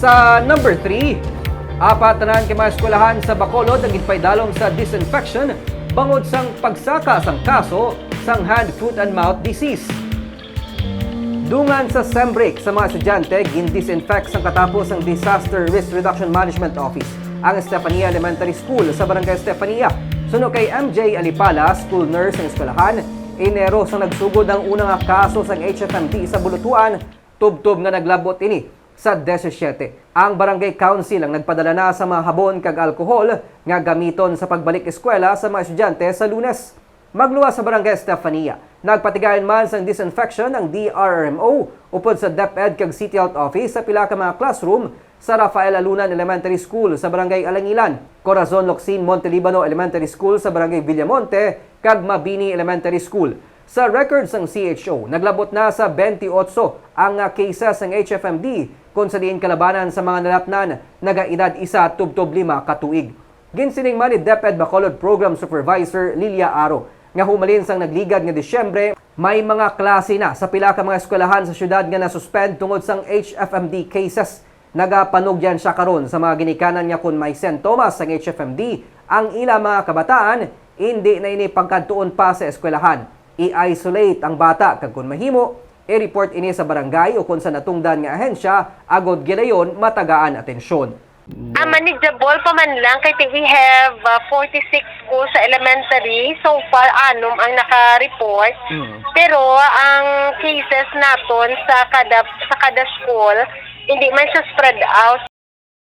Sa number 3, apat na kay mga eskwelahan sa Bacolod ang ginpaydalom sa disinfection bangod sang pagsaka sang kaso sang hand, foot and mouth disease. Dungan sa SEMBRIC sa mga estudyante, gin-disinfect sang katapos ang Disaster Risk Reduction Management Office ang Estefania Elementary School sa Barangay Estefania. Suno kay MJ Alipala, school nurse ng eskwelahan, Enero sang nagsugod ang unang kaso sang HFMD sa Bulutuan, tubtob nga naglabot ini sa 17. Ang Barangay Council ang nagpadala na sa mga habon kag alkohol nga gamiton sa pagbalik eskwela sa mga estudyante sa Lunes. Magluwas sa Barangay Estefania, nagpatigayon man sa disinfection ang DRRMO upod sa DepEd kag City Health Office sa pila ka mga classroom sa Rafael Alunan Elementary School sa Barangay Alangilan, Corazon Locsin Montelibano Elementary School sa Barangay Villamonte kag Mabini Elementary School. Sa records ng CHO, naglabot na sa 28 ang cases ng HFMD kung sa diin kalabanan sa mga nalatnan nagaedad 1-5 katuig. Ginsining man ni DepEd Bacolod Program Supervisor Lilia Aro nga humalin sang nagligad nga Disyembre, may mga klase na sa pila ka mga eskwelahan sa syudad nga nasuspend tungod sang HFMD cases. Nagapanugyan siya karon sa mga ginikanan niya kung may sintomas sang HFMD, ang ila mga kabataan hindi na ini pagkadtuon pa sa eskwelahan. I-isolate ang bata kag kung mahimo, i-report ini sa barangay o kung sa natungdan nga ahensya, agod gidayon matagaan atensyon. Manageable pa man lang kay we have 46 schools sa elementary. So far, anom ang naka-report. Pero ang cases naton sa kada school, hindi man siya spread out.